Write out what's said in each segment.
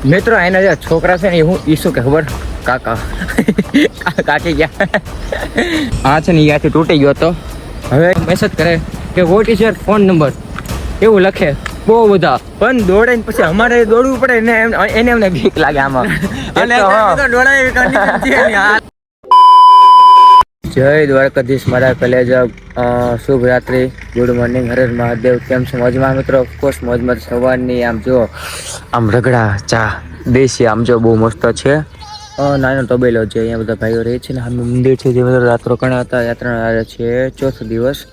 મિત્રો એના જે છોકરા છે ને હું ઈસુ કે ખબર કાકા કાકી ગયા આ છે ને ત્યાંથી તૂટી ગયો તો હવે મેસેજ કરે કે what is your phone number એવું લખે બહુ બધા પણ દોડે ને પછી અમારે દોડવું પડે ને એને એમને બીક લાગે આમાં જય દ્વારકાધીશ મારા કલેજ શુભ રાત્રિ ગુડ મોર્નિંગ હર હર મહાદેવ કેમ છો મોજમાં મિત્રો ઓફકોર્સ મોજમાં સવારની આમ જો આમ રગડા ચા દેશી આમ જો બહુ મસ્ત છે નાનો તબેલો છે અહીંયા બધા ભાઈઓ રહે છે ને આમ મંદિર છે જે બધા રાત્રો ઘણા હતા યાત્રા છે ચોથો દિવસ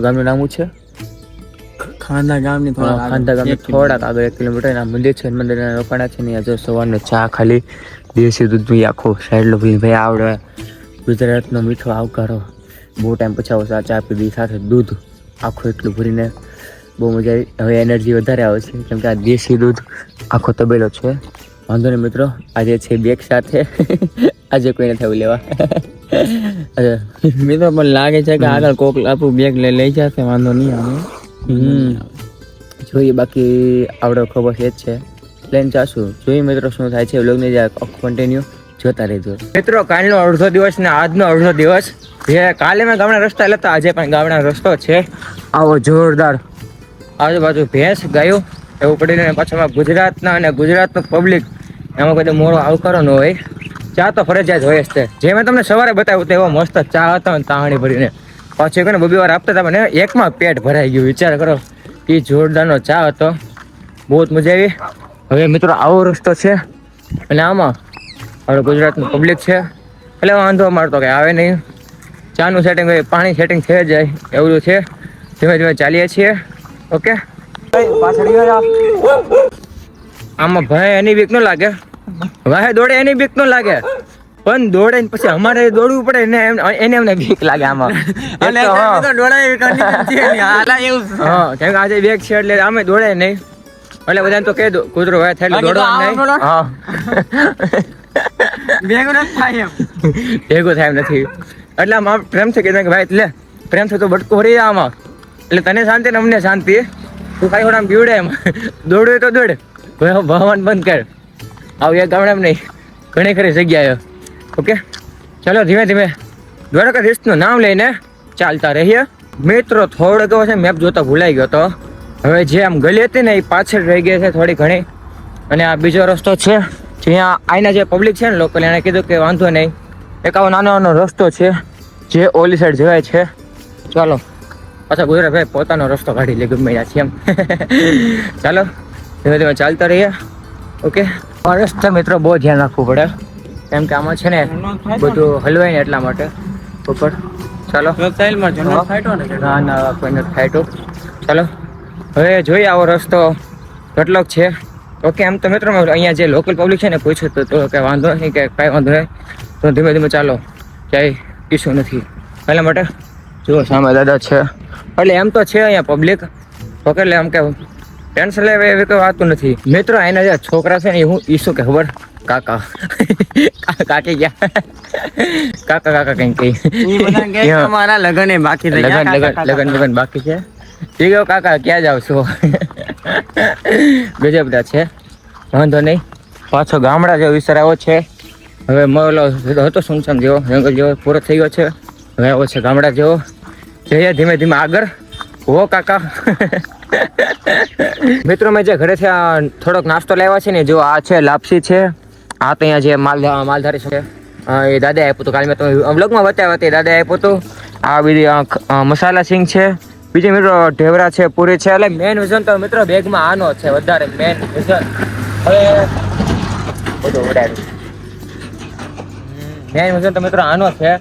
ગામનું નામ છે ખાંડા ગામની થોડાક આગળ 1 કિલોમીટર ના મંદિર છે મંદિરના રોકાણા છે ને જો સવારનો ચા ખાલી દેશી દૂધનું આખો સાઈડ લો ભાઈ આવડે ગુજરાતનો મીઠો આવકારો બહુ ટાઈમ પછી આવો ચા પીધી સાથે દૂધ આખું એટલું ભરીને બહુ મજા આવી હવે એનર્જી વધારે આવે છે કેમ કે આ દેશી દૂધ આખો તબેલો છે વાંધો નહીં મિત્રો આજે છે બેગ સાથે આજે કોઈ નથી આવું લેવા મિત્રો પણ લાગે છે કે આગળ કોક આપણું બેગ લઈ જશે વાંધો નહીં આવે જોઈએ બાકી આવડો ખબર છે જ છે પ્લેન ચાશું જોઈએ મિત્રો શું થાય છે વ્લોગને જ કન્ટિન્યુ જોતા રહેજો મિત્રો કાલનો અડધો દિવસ ને આજનો અડધો દિવસ જે કાલે મેં ગામડા રસ્તા લેતા આજે પણ ગામડા રસ્તો છે આવો જોરદાર આજુબાજુ ભેંસ ગાયો એવું પડીને પાછળ ગુજરાતના અને ગુજરાતનું પબ્લિક એમાં કોઈ મોડો આવકારો ન હોય ચા તો ફરજિયાત હોય જ છે જે મેં તમને સવારે બતાવ્યું એવો મસ્ત ચા હતો ને તાહણી ભરીને પાછી કોને બબી વાર આપતા હતા મને એકમાં પેટ ભરાઈ ગયું વિચાર કરો એ જોરદારનો ચા હતો બહુ જ મજા આવી હવે મિત્રો આવો રસ્તો છે અને આમાં હવે ગુજરાતનું પબ્લિક છે એટલે વાંધો મારતો કે આવે નહીં ચાનું સેટિંગ હોય પાણી સેટિંગ થઈ જાય એવું છે ધીમે ધીમે ચાલીએ છીએ ઓકે પાછળ આમાં ભાઈ એની બીક ન લાગે વાહે દોડે એની બીક ન લાગે પણ દોડે ને પછી અમારે દોડવું પડે ને એને એમને બીક લાગે આમાં કેમ કે આજે બેગ છે એટલે આમે દોડે નહીં એટલે બધાને તો કહી દો કૂતરો વાય થાય એટલે દોડવા નહીં હા ભેગું થાય એમ નથી એટલે આમ પ્રેમથી કીધું કે ભાઈ લે પ્રેમથી તો બટકો ભરી આમાં એટલે તને શાંતિ ને અમને શાંતિ તું ખાલી થોડા બીવડે એમ દોડવું તો દોડ ભગવાન બંધ કર આવું એક ગામડામાં નહીં ઘણી ખરી જગ્યાએ ઓકે ચાલો ધીમે ધીમે દ્વારકાધીશનું નામ લઈને ચાલતા રહીએ મિત્રો થોડોક છે મેપ જોતા ભૂલાઈ ગયો તો હવે જે આમ ગલી હતી ને એ પાછળ રહી ગઈ છે થોડી ઘણી અને આ બીજો રસ્તો છે જ્યાં આઈના જે પબ્લિક છે ને લોકલ એને કીધું કે વાંધો નહીં એક આવો નાનો નાનો રસ્તો છે જે ઓલી સાઈડ જવાય છે ચાલો પાછા ગુજરાત ભાઈ પોતાનો રસ્તો કાઢી લે ગમે ત્યાં છે એમ ચાલો ધીમે ધીમે ચાલતા રહીએ ઓકે રસ્તા મિત્રો બહુ ધ્યાન રાખવું પડે કેમ કે આમાં છે ને બધું હલવાય ને એટલા માટે ઉપર ચાલો ના ના કોઈ નથી ફાઈટો ચાલો હવે જોઈએ આવો રસ્તો કેટલોક છે ઓકે એમ તો મિત્રો અહીંયા જે લોકલ પબ્લિક છે ને પૂછ્યું તો કે વાંધો નહીં કે કાંઈ વાંધો નહીં તો ધીમે ધીમે ચાલો ક્યાંય ઇસ્યુ નથી પહેલા માટે જુઓ સામે દાદા છે એટલે એમ તો છે અહીંયા પબ્લિક ઓકે એટલે આમ કે ટેન્શન લેવે એવી કોઈ વાતું નથી મિત્રો એના જે છોકરા છે ને હું ઈસુ કે ખબર કાકા કાકી ગયા કાકા કાકા કઈ કઈ લગન બાકી લગન બાકી છે ઠીક છે કાકા ક્યાં જાવ છો ગજબ બધા છે વાંધો નહીં પાછો ગામડા જેવો વિસ્તાર આવ્યો છે હવે મોલો હતો સુનસાન જેવો જંગલ જેવો પૂરો થઈ ગયો છે હવે આવ્યો છે ગામડા જેવો જઈએ ધીમે ધીમે આગળ હો કાકા મિત્રો મેં જે ઘરેથી થોડોક નાસ્તો લાવ્યા છે ને જો આ છે લાપસી છે આ તો અહીંયા જે માલધારી છે એ દાદાએ આપ્યું હતું કાલે મેં તમે વ્લોગમાં બતાવ્યા હતા દાદાએ આપ્યું હતું આ બીજી મસાલા સિંગ છે બીજી મિત્રો ઢેવરા છે પૂરી છે એટલે મેન વિઝન તો મિત્રો બેગમાં આનો છે વધારે મેન વિઝન હવે બધું મેન વિઝન તો મિત્રો આનો છે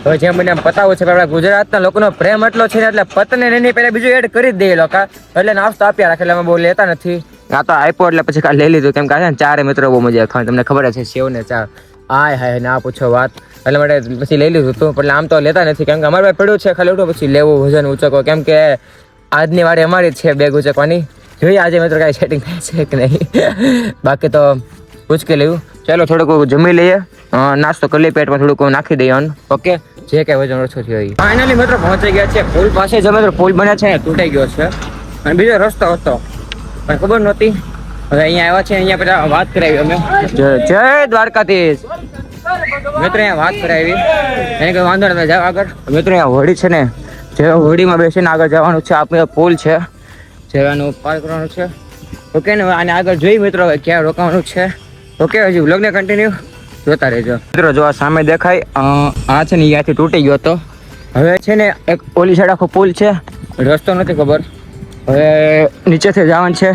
હવે જેમ મને પતાવું છે કે આપણા ગુજરાતના લોકોનો પ્રેમ એટલો છે એટલે પતને એની પહેલા બીજું એડ કરી જ દે લોકો એટલે નાસ્તો આપ્યા રાખે એટલે અમે બહુ લેતા નથી આ તો આપ્યો એટલે પછી કાલે લઈ લીધું કેમ કે છે ને ચારે મિત્રો બહુ મજા આવે તમને ખબર છે સેવ ને ચા હાય હાય ના પૂછો વાત એટલે માટે પછી લઈ લીધું હતું એટલે આમ તો લેતા નથી કેમ કે અમારે પાસે પડ્યું છે ખાલી ઉઠો પછી લેવું વજન ઉચકો કેમ કે આજની વાડી અમારી જ છે બેગ ઉચકવાની જોઈએ આજે મિત્રો કાંઈ સેટિંગ થાય છે કે નહીં બાકી તો ઉચકી લેવું ચાલો થોડુંક જમી લઈએ નાસ્તો કરી લઈએ પેટમાં થોડુંક નાખી દઈએ ઓકે જે કાંઈ વજન ઓછો થયો હોય ફાઇનલી મિત્રો પહોંચી ગયા છે પુલ પાસે જ મિત્રો પુલ બન્યા છે તૂટાઈ ગયો છે અને બીજો રસ્તો હતો પણ ખબર નહોતી હવે અહીંયા આવ્યા છે, અહીંયા પેલા વાત કરાવી અમે. જય દ્વારકાધીશ. મિત્રો અહીંયા વાત કરાવી, એને કઈ વાંધો નથી, જાવ આગળ. મિત્રો અહીંયા હોડી છે ને, જે હોડીમાં બેસીને આગળ જવાનું છે. આપણે પુલ છે જેવાનું પાર કરવાનું છે. ઓકે ને, આને આગળ જોઈ મિત્રો ક્યાં રોકાવાનું છે. ઓકે, હજી વ્લોગને કન્ટિન્યુ જોતા રહેજો. મિત્રો જો આ સામે દેખાય, આ છે ને અહીંયાથી તૂટી ગયો હતો. હવે છે ને એક ઓલી સાઈડ આખો પુલ છે, રસ્તો નથી ખબર. હવે નીચેથી જવાનું છે,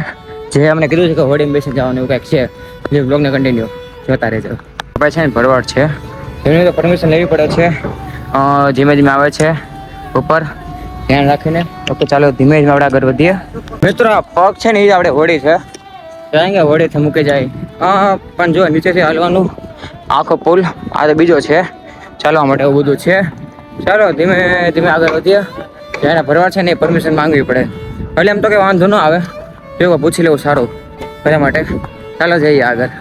જે અમને કીધું છે કે હોડીમાં બેસીને જવાનું એવું કંઈક છે. એટલે વ્લોગને કન્ટિન્યુ જોતા રહેજો. આપણે છે ને ભરવાડ છે, એની તો પરમિશન લેવી પડે છે. ધીમે ધીમે આવે છે ઉપર, ધ્યાન રાખીને. ઓકે ચાલો ધીમે ધીમે આપણે આગળ વધીએ. મિત્રો આ પગ છે ને એ આપણે હોડી છે, જાય હોડીથી મૂકી જાય. પણ જો નીચેથી હાલવાનું આખો પુલ, આ તો બીજો છે, ચાલવા માટે એવું બધું છે. ચાલો ધીમે ધીમે આગળ વધીએ. જ્યારે ભરવાડ છે ને એ પરમિશન માંગવી પડે, એટલે એમ તો કંઈ વાંધો ન આવે, જો પૂછી લેવું સારું એના માટે. ચાલો જઈએ આગળ.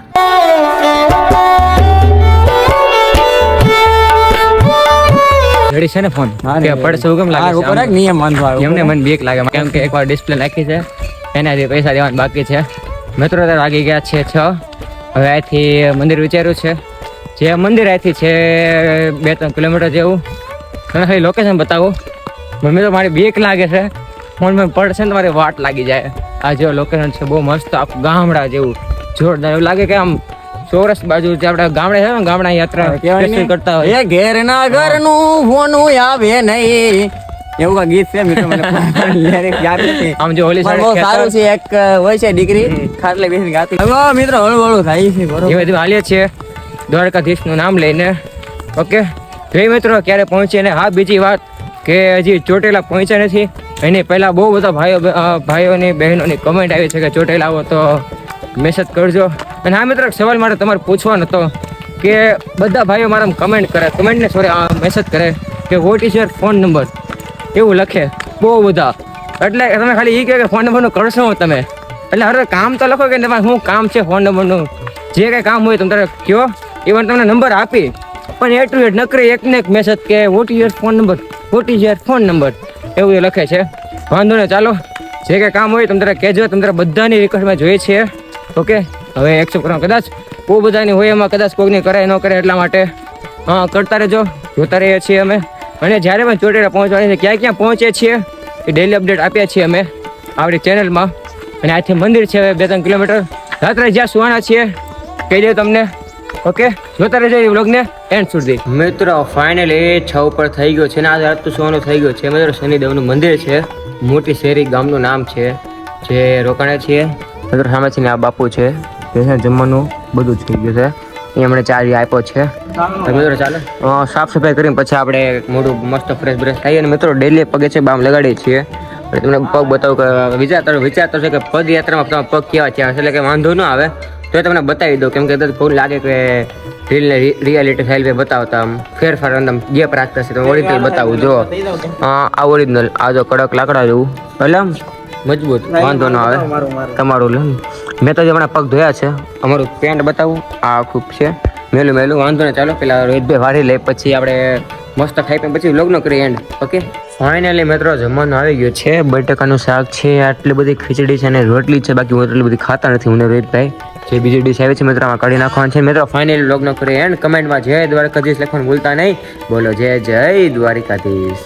ઘડી છે ને ફોન કે પડશે એવું કેમ લાગે? નિયમ વાંધો આવ્યો એમને મને બીક લાગે, કેમ કે એકવાર ડિસ્પ્લે નાખી છે, એનાથી પૈસા દેવાના બાકી છે. મિત્રો ત્યારે વાગી ગયા છે 6. હવે અહીંથી મંદિર વિચાર્યું છે, જે મંદિર અહીંથી છે 2-3 કિલોમીટર જેવું. તમે ખાલી લોકેશન બતાવું. મમ્મી તો મારી બીક લાગે છે, ફોનમાં પડશે ને તમારી વાટ લાગી જાય. આ જેવો લોકેશન છે, બહુ મસ્ત, આખું ગામડા જેવું જોરદાર. એવું લાગે કે આમ ચોરસ બાજુ જે આપણે ગામડે છે ને, ગામડા યાત્રા સ્પેશિયલ કરતા હોય. એ ઘેર ના ઘરનું ફોનું આવે નહીં, એવું કા ગીત છે મિત્રો, મને lyrics યાદ નથી. આમ જો ઓલી પણ બહુ સારું છે. એક હોય છે દીકરી ખાટલે બેસીને ગાતી. હવે મિત્રો હળવું હળવું થાય છે, બરોબર. ધીમે ધીમે હાલીએ છીએ દ્વારકાધીશનું નામ લઈને. ઓકે જોઈ મિત્રો ક્યારે પહોંચીએ ને. હા બીજી વાત કે હજી ચોટીલા પહોંચ્યા નથી, એની પહેલાં બહુ બધા ભાઈઓની બહેનોની કમેન્ટ આવી છે કે ચોટીલા આવો તો મેસેજ કરજો. અને હા મિત્રો એક સવાલ મારે તમારે પૂછવાનો હતો કે બધા ભાઈઓ મારા કમેન્ટ કરે, કમેન્ટને મેસેજ કરે કે what is your phone number એવું લખે બહુ બધા. એટલે તમે ખાલી એ કહે કે ફોન નંબરનું કરશો તમે, એટલે હવે કામ તો લખો કે તમારે શું કામ છે ફોન નંબરનું. જે કંઈ કામ હોય તમે તારે કહો, ઇવન તમને નંબર આપી, પણ એ ટુ એડ નકરી એકને એક મેસેજ કે what is your phone number, what is your phone number એવું એ લખે છે. વાંધો ને, ચાલો જે કંઈ કામ હોય તમે તારે કહેજો, તમે તારે બધાની રિક્વેસ્ટમાં જોઈએ છીએ. ઓકે હવે એક્સેપ્ટ કરવા કદાચ બહુ બધાની હોય, એમાં કદાચ કોઈની કરે ન કરે, એટલા માટે કરતા રહેજો, જોતા રહીએ છીએ અમે. અને જ્યારે પણ ચોટીલા પહોંચવાની છે, ક્યાં ક્યાં પહોંચીએ છીએ એ ડેલી અપડેટ આપીએ છીએ અમે આપણી ચેનલમાં. અને આથી મંદિર છે 2-3 કિલોમીટર, રાત્રે જ્યાં સુવાના છીએ કહી દઉં તમને. ઓકે જોતા રહેજો એ વ્લોગને એન્ડ સુધી. મિત્રો ફાઇનલી 6 ઉપર થઈ ગયો છે ને, આજે રાત તો સુવાનો થઈ ગયો છે. મિત્રો શનિદેવનું મંદિર છે, મોટી શેરી ગામનું નામ છે, જે રોકાણે છીએ. મિત્રો સામે છે ને આ બાપુ છે, જમવાનું બધું જ થઈ ગયું છે. એ હમણાં ચાર્જ આપ્યો છે. મિત્રો ચાલો સાફ સફાઈ કરીને પછી આપણે મોઢું મસ્ત ફ્રેશ બ્રેશ થઈએ. અને મિત્રો ડેલી પગે છે બામ લગાડીએ છીએ. તમને પગ બતાવું કે વિચારતો છે કે પદયાત્રામાં તમારા પગ કેવા છે, એટલે કે વાંધો ન આવે તો તમને બતાવી દઉં. કેમ કે થોડું લાગે કે રીલને રિયાલિટી ફાઇલ બતાવતા આમ ફેરફાર આમ ગેપ રાખતા છે, તો ઓરિજિનલ બતાવું. જો આ ઓરિજિનલ, આ જો કડક લાકડા જેવું, એટલે આમ મજબૂત, વાંધો ન આવે. તમારું લે, મેં તો હમણાં પગ ધોયા છે. અમારું પેન્ટ બતાવું, આ ખૂબ છે મેલું વાંધો ને. ચાલો પેલા રોહિતભાઈ વાળી લે, પછી આપણે મસ્ત ખાઈ પીને પછી વ્લોગ નો કરીએ એન્ડ. ઓકે ફાઇનલી મિત્રો જમવાનું આવી ગયું છે. બટાકાનું શાક છે, આટલી બધી ખીચડી છે અને રોટલી છે. બાકી હું એટલી બધી ખાતા નથી હું ને રોહિતભાઈ. જે બીજી ડીશ આવી છે મિત્રો આમાં કાઢી નાખવાનું છે. મિત્રો ફાઇનલી વ્લોગ નો કરીએ એન્ડ. કમેન્ટમાં જય દ્વારકાધીશ લખવાનું ભૂલતા નહીં. બોલો જય દ્વારકાધીશ.